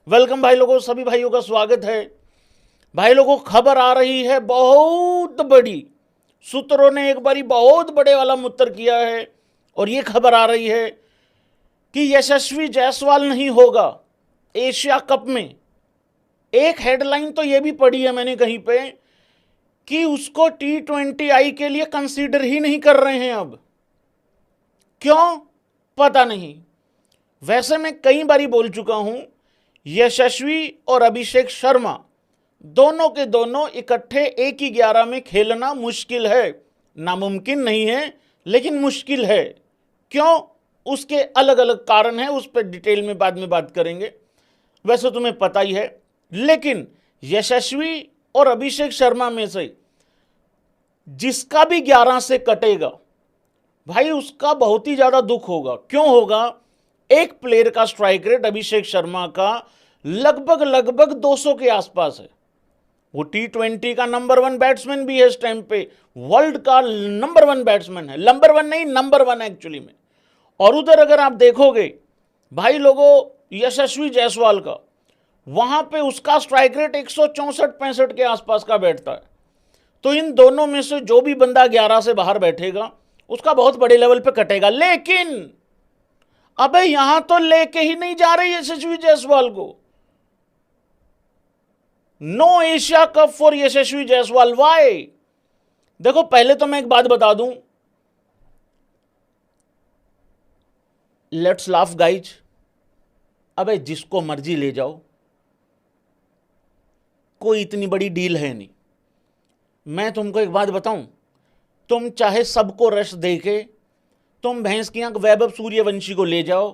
Welcome भाई लोगों, सभी भाइयों का स्वागत है। भाई लोगों, खबर आ रही है बहुत बड़ी। सूत्रों ने एक बारी बहुत बड़े वाला मुत्तर किया है और ये खबर आ रही है कि यशस्वी जायसवाल नहीं होगा एशिया कप में। एक हेडलाइन तो ये भी पढ़ी है मैंने कहीं पे कि उसको T20I के लिए कंसीडर ही नहीं कर रहे हैं अब। क्यों पता नहीं। वैसे मैं कई बारी बोल चुका हूं, यशस्वी और अभिषेक शर्मा दोनों के दोनों इकट्ठे एक ही 11 में खेलना मुश्किल है। नामुमकिन नहीं है, लेकिन मुश्किल है। क्यों? उसके अलग अलग कारण हैं, उस पर डिटेल में बाद में बात करेंगे। वैसे तुम्हें पता ही है, लेकिन यशस्वी और अभिषेक शर्मा में से जिसका भी 11 से कटेगा भाई, उसका बहुत ही ज्यादा दुख होगा। क्यों होगा? एक प्लेयर का स्ट्राइक रेट अभिषेक शर्मा का लगभग 200 के आसपास है। वो T20 का नंबर 1 बैट्समैन भी है इस टाइम पे, वर्ल्ड का नंबर 1 बैट्समैन है। नंबर 1 नहीं, नंबर 1 एक्चुअली में। और उधर अगर आप देखोगे भाई लोगों, यशस्वी जायसवाल का वहां पे उसका स्ट्राइक रेट 164-65 के आसपास का बैठता है। तो इन दोनों में से जो भी बंदा 11 से बाहर बैठेगा उसका बहुत बड़े लेवल पे कटेगा। लेकिन अबे यहां तो लेके ही नहीं जा रही यशस्वी जायसवाल को। No Asia Cup for Yashasvi Jaiswal. Why? देखो, पहले तो मैं एक बात बता दूं, लेट्स लाफ गाइज। अबे जिसको मर्जी ले जाओ, कोई इतनी बड़ी डील है नहीं। मैं तुमको एक बात बताऊं, तुम चाहे सबको रश देके तुम भैंस की आंख वैभव सूर्यवंशी को ले जाओ,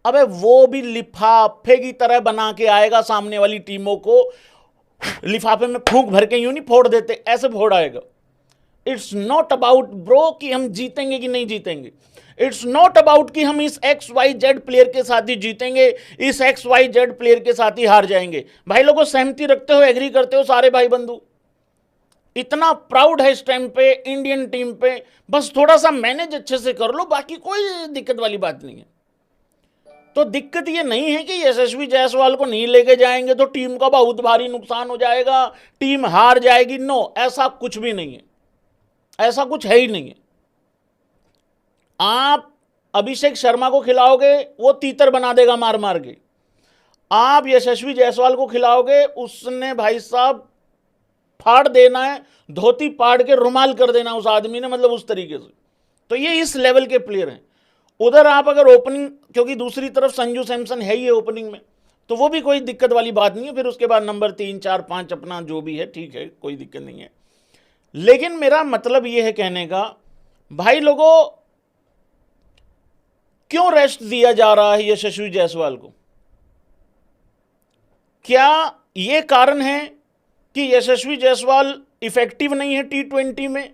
अबे वो भी लिफाफे की तरह बना के आएगा सामने वाली टीमों को। लिफाफे में फूंक भर के यूं नहीं फोड़ देते, ऐसे फोड़ आएगा। इट्स नॉट अबाउट ब्रो कि हम जीतेंगे कि नहीं जीतेंगे। इट्स नॉट अबाउट कि हम इस XYZ प्लेयर के साथ ही जीतेंगे, इस XYZ प्लेयर के साथ ही हार जाएंगे। भाई लोगों, सहमति रखते हो, एग्री करते हो सारे भाई बंधु? इतना प्राउड है इस टाइम पे इंडियन टीम पे, बस थोड़ा सा मैनेज अच्छे से कर लो, बाकी कोई दिक्कत वाली बात नहीं है। तो दिक्कत ये नहीं है कि यशस्वी जायसवाल को नहीं लेके जाएंगे तो टीम का बहुत भारी नुकसान हो जाएगा, टीम हार जाएगी। नो, ऐसा कुछ भी नहीं है, ऐसा कुछ है ही नहीं है। आप अभिषेक शर्मा को खिलाओगे, वो तीतर बना देगा मार मार के। आप यशस्वी जायसवाल को खिलाओगे, उसने भाई साहब फाड़ देना है, धोती फाड़ के रुमाल कर देना उस आदमी ने, मतलब उस तरीके से। तो ये इस लेवल के प्लेयर हैं। उधर आप अगर ओपनिंग, क्योंकि दूसरी तरफ संजू सैमसन है ही ओपनिंग में, तो वो भी कोई दिक्कत वाली बात नहीं है। फिर उसके बाद नंबर 3, 4, 5 अपना जो भी है, ठीक है, कोई दिक्कत नहीं है। लेकिन मेरा मतलब ये है कहने का, भाई लोगों, क्यों रेस्ट दिया जा रहा है यशस्वी जायसवाल को? क्या ये कारण है कि यशस्वी जायसवाल इफेक्टिव नहीं है T20 में?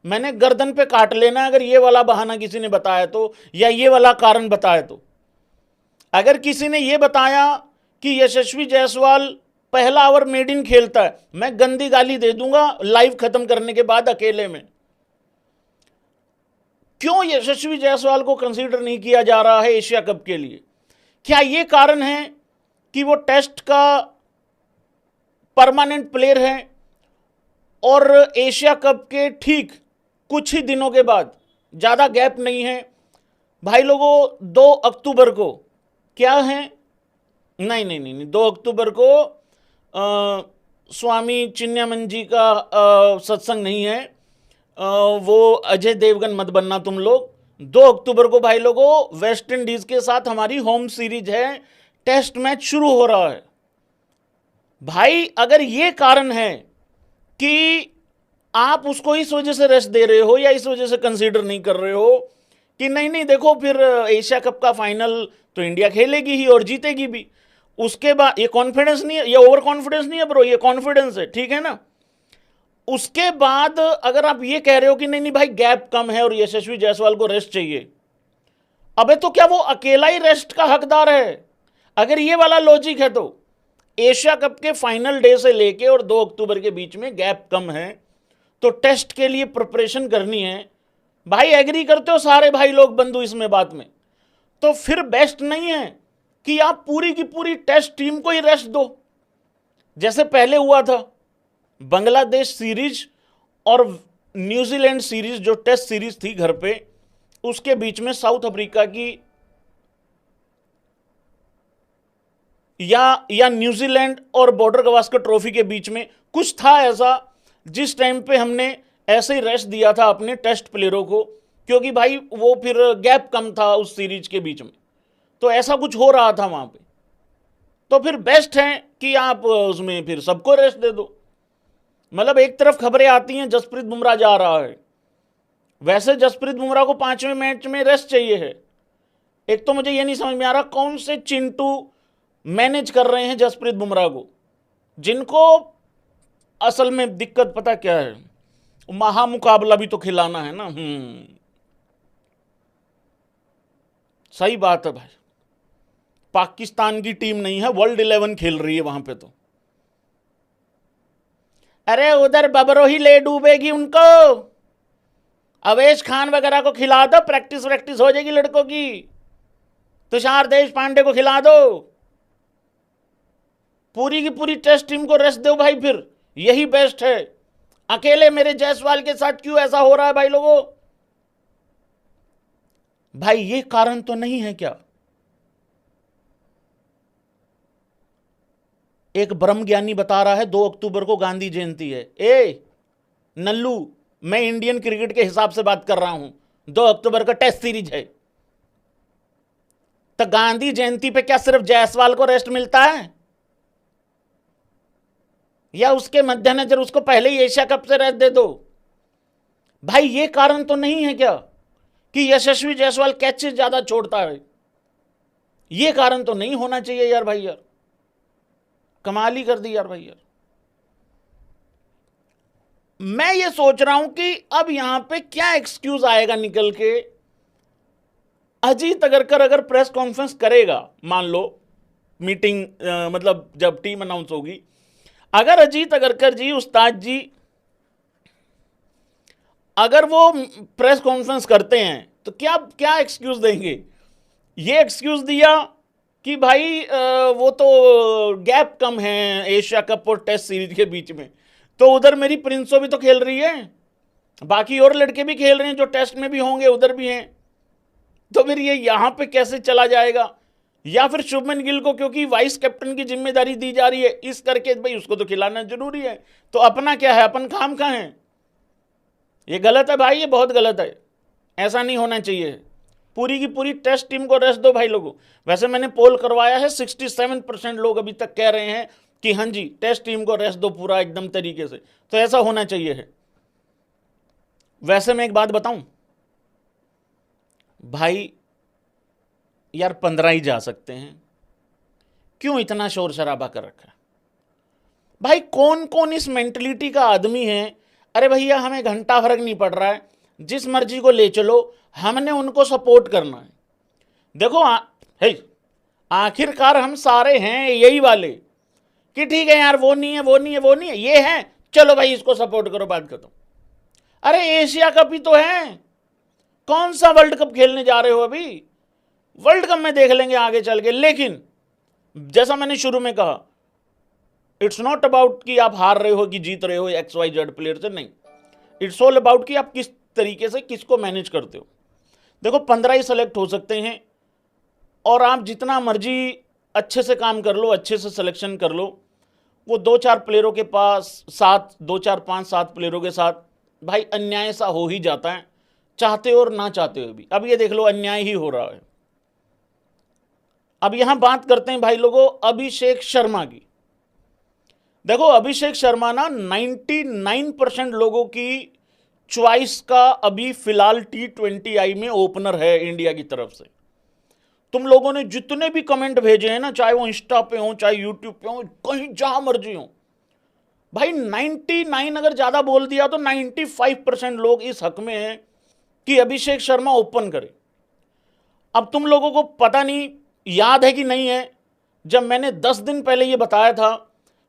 मैंने गर्दन पे काट लेना अगर ये वाला बहाना किसी ने बताया तो, या ये वाला कारण बताया तो। अगर किसी ने ये बताया कि यशस्वी जायसवाल पहला ओवर मेड इन खेलता है, मैं गंदी गाली दे दूंगा लाइव खत्म करने के बाद अकेले में। क्यों यशस्वी जायसवाल को कंसीडर नहीं किया जा रहा है एशिया कप के लिए? क्या ये कारण है कि वो टेस्ट का परमानेंट प्लेयर है और एशिया कप के ठीक कुछ ही दिनों के बाद, ज़्यादा गैप नहीं है भाई लोगों, 2 अक्टूबर को क्या है? नहीं नहीं नहीं, 2 अक्टूबर को स्वामी चिन्मयानंद जी का सत्संग नहीं है। वो अजय देवगन मत बनना तुम लोग। 2 अक्टूबर को भाई लोगों वेस्ट इंडीज के साथ हमारी होम सीरीज है, टेस्ट मैच शुरू हो रहा है। भाई अगर ये कारण है कि आप उसको इस वजह से रेस्ट दे रहे हो या इस वजह से कंसीडर नहीं कर रहे हो कि नहीं नहीं देखो फिर एशिया कप का फाइनल तो इंडिया खेलेगी ही और जीतेगी भी, उसके बाद ये कॉन्फिडेंस नहीं है, ये ओवर कॉन्फिडेंस नहीं है ब्रो, ये कॉन्फिडेंस है, ठीक है ना? उसके बाद अगर आप ये कह रहे हो कि नहीं नहीं भाई गैप कम है और यशस्वी जायसवाल को रेस्ट चाहिए, अबे तो क्या वो अकेला ही रेस्ट का हकदार है? अगर ये वाला लॉजिक है तो एशिया कप के फाइनल डे से लेके और 2 अक्टूबर के बीच में गैप कम है, तो टेस्ट के लिए प्रिपरेशन करनी है। भाई एग्री करते हो सारे भाई लोग बंधु इसमें बात में? तो फिर बेस्ट नहीं है कि आप पूरी की पूरी टेस्ट टीम को ही रेस्ट दो, जैसे पहले हुआ था बांग्लादेश सीरीज और न्यूजीलैंड सीरीज, जो टेस्ट सीरीज थी घर पे, उसके बीच में साउथ अफ्रीका की या न्यूजीलैंड और बॉर्डर गवास्कर ट्रॉफी के बीच में कुछ था ऐसा, जिस टाइम पे हमने ऐसे ही रेस्ट दिया था अपने टेस्ट प्लेयरों को, क्योंकि भाई वो फिर गैप कम था उस सीरीज के बीच में, तो ऐसा कुछ हो रहा था वहां पे। तो फिर बेस्ट है कि आप उसमें फिर सबको रेस्ट दे दो। मतलब एक तरफ खबरें आती हैं जसप्रीत बुमराह जा रहा है, वैसे जसप्रीत बुमराह को 5वें मैच में रेस्ट चाहिए है। एक तो मुझे ये नहीं समझ में आ रहा कौन से चिंटू मैनेज कर रहे हैं जसप्रीत बुमराह को, जिनको असल में दिक्कत पता क्या है, महामुकाबला भी तो खिलाना है ना। सही बात है भाई, पाकिस्तान की टीम नहीं है, वर्ल्ड 11 खेल रही है वहां पे तो। अरे उधर बबरो ही ले डूबेगी उनको, अवेश खान वगैरह को खिला दो, प्रैक्टिस वैक्टिस हो जाएगी लड़कों की। तुषार देश पांडे को खिला दो, पूरी की पूरी टेस्ट टीम को रेस्ट दो भाई, फिर यही बेस्ट है। अकेले मेरे जायसवाल के साथ क्यों ऐसा हो रहा है भाई लोगों? भाई ये कारण तो नहीं है क्या? एक ब्रह्म ज्ञानी बता रहा है 2 अक्टूबर को गांधी जयंती है। ए नल्लू, मैं इंडियन क्रिकेट के हिसाब से बात कर रहा हूं, 2 अक्टूबर का टेस्ट सीरीज है, तो गांधी जयंती पे क्या सिर्फ जायसवाल को रेस्ट मिलता है, या उसके मद्देनजर उसको पहले ही एशिया कप से रेस्ट दे दो? भाई ये कारण तो नहीं है क्या कि यशस्वी जायसवाल कैचेस ज्यादा छोड़ता है? ये कारण तो नहीं होना चाहिए यार भाई, यार कमाल ही कर दी यार भाई यार। मैं ये सोच रहा हूं कि अब यहां पे क्या एक्सक्यूज आएगा निकल के। अजीत अगरकर अगर प्रेस कॉन्फ्रेंस करेगा, मान लो मीटिंग मतलब जब टीम अनाउंस होगी, अगर अजीत अगरकर जी, उस्ताद जी, अगर वो प्रेस कॉन्फ्रेंस करते हैं तो क्या क्या एक्सक्यूज देंगे? ये एक्सक्यूज दिया कि भाई वो तो गैप कम है एशिया कप और टेस्ट सीरीज के बीच में, तो उधर मेरी प्रिंसो भी तो खेल रही है, बाकी और लड़के भी खेल रहे हैं जो टेस्ट में भी होंगे, उधर भी हैं, तो फिर ये यहां पे कैसे चला जाएगा? या फिर शुभमन गिल को क्योंकि वाइस कैप्टन की जिम्मेदारी दी जा रही है, इस करके भाई उसको तो खिलाना जरूरी है, तो अपना क्या है, अपन काम कहां है? ये गलत है भाई, ये बहुत गलत है, ऐसा नहीं होना चाहिए। पूरी की पूरी टेस्ट टीम को रेस्ट दो भाई लोगों। वैसे मैंने पोल करवाया है, 67% लोग अभी तक कह रहे हैं कि हाँ जी टेस्ट टीम को रेस्ट दो पूरा एकदम तरीके से, तो ऐसा होना चाहिए है। वैसे मैं एक बात बताऊं भाई, यार 15 ही जा सकते हैं, क्यों इतना शोर शराबा कर रखा है भाई? कौन कौन इस मेंटलिटी का आदमी है, अरे भैया हमें घंटा फर्क नहीं पड़ रहा है, जिस मर्जी को ले चलो, हमने उनको सपोर्ट करना है। देखो आखिरकार हम सारे हैं यही वाले कि ठीक है यार, वो नहीं है, वो नहीं है, वो नहीं है, ये है, चलो भाई इसको सपोर्ट करो, बात खत्म। अरे एशिया कप ही तो है, कौन सा वर्ल्ड कप खेलने जा रहे हो? अभी वर्ल्ड कप में देख लेंगे आगे चल के। लेकिन जैसा मैंने शुरू में कहा, इट्स नॉट अबाउट कि आप हार रहे हो कि जीत रहे हो XYZ प्लेयर से, नहीं, इट्स ऑल अबाउट कि आप किस तरीके से किसको मैनेज करते हो। देखो 15 ही सेलेक्ट हो सकते हैं, और आप जितना मर्जी अच्छे से काम कर लो, अच्छे से सिलेक्शन कर लो, वो 2-4 प्लेयरों के पास, 2-4-5-7 प्लेयरों के साथ भाई अन्याय सा हो ही जाता है, चाहते हो और ना चाहते हो भी। अब ये देख लो, अन्याय ही हो रहा है। अब यहां बात करते हैं भाई लोगों अभिषेक शर्मा की। देखो अभिषेक शर्मा ना 99% लोगों की चॉइस का अभी फिलहाल T20I में ओपनर है इंडिया की तरफ से। तुम लोगों ने जितने भी कमेंट भेजे हैं ना, चाहे वो इंस्टा पे हो, चाहे यूट्यूब पे हो, कहीं जहां मर्जी हो, भाई 99 अगर ज्यादा बोल दिया तो 95% लोग इस हक में हैं कि अभिषेक शर्मा ओपन करे। अब तुम लोगों को पता नहीं याद है कि नहीं है, जब मैंने 10 दिन पहले ये बताया था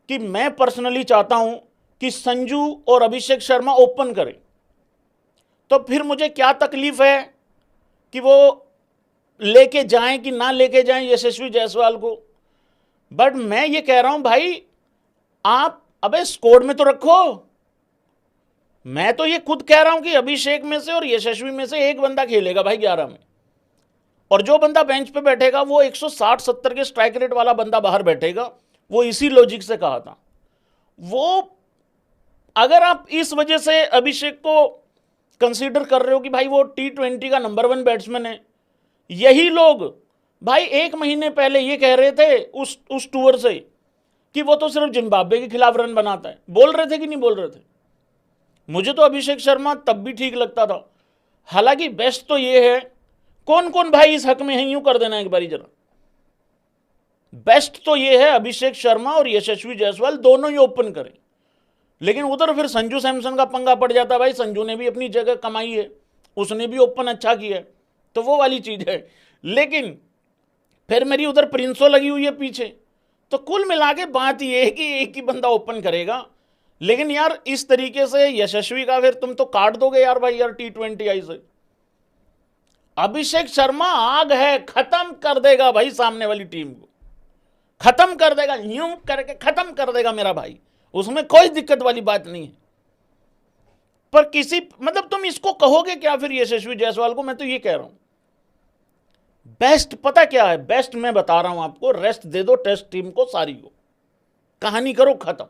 कि मैं पर्सनली चाहता हूं कि संजू और अभिषेक शर्मा ओपन करें, तो फिर मुझे क्या तकलीफ है कि वो लेके जाएं कि ना लेके जाएं यशस्वी जायसवाल को, बट मैं ये कह रहा हूं भाई, आप अबे स्क्वाड में तो रखो। मैं तो ये खुद कह रहा हूं कि अभिषेक में से और यशस्वी में से एक बंदा खेलेगा भाई 11 में, और जो बंदा बेंच पे बैठेगा वो 160-70 के स्ट्राइक रेट वाला बंदा बाहर बैठेगा। वो इसी लॉजिक से कहा था। वो अगर आप इस वजह से अभिषेक को कंसीडर कर रहे हो कि भाई वो T20 का नंबर 1 बैट्समैन है, यही लोग भाई 1 महीने पहले ये कह रहे थे उस टूर से कि वो तो सिर्फ जिम्बाब्वे के खिलाफ रन बनाता है। बोल रहे थे कि नहीं बोल रहे थे? मुझे तो अभिषेक शर्मा तब भी ठीक लगता था। हालांकि बेस्ट तो ये है, कौन कौन भाई इस हक में है, यूं कर देना एक बारी जरा। बेस्ट तो ये है अभिषेक शर्मा और यशस्वी जायसवाल दोनों ही ओपन करें, लेकिन उधर फिर संजू सैमसन का पंगा पड़ जाता है। भाई संजू ने भी अपनी जगह कमाई है, उसने भी ओपन अच्छा किया है, तो वो वाली चीज है। लेकिन फिर मेरी उधर प्रिंसो लगी हुई है पीछे। तो कुल मिला के बात ये है कि एक ही बंदा ओपन करेगा। लेकिन यार इस तरीके से यशस्वी का फिर तुम तो काट दोगे यार भाई, यार T20 आई से। अभिषेक शर्मा आग है, खत्म कर देगा भाई सामने वाली टीम को, खत्म कर देगा, यूं करके खत्म कर देगा मेरा भाई, उसमें कोई दिक्कत वाली बात नहीं है। पर किसी मतलब तुम इसको कहोगे क्या फिर यशस्वी जायसवाल को? मैं तो ये कह रहा हूं बेस्ट पता क्या है, बेस्ट मैं बता रहा हूं आपको, रेस्ट दे दो टेस्ट टीम को सारी को, कहानी करो खत्म।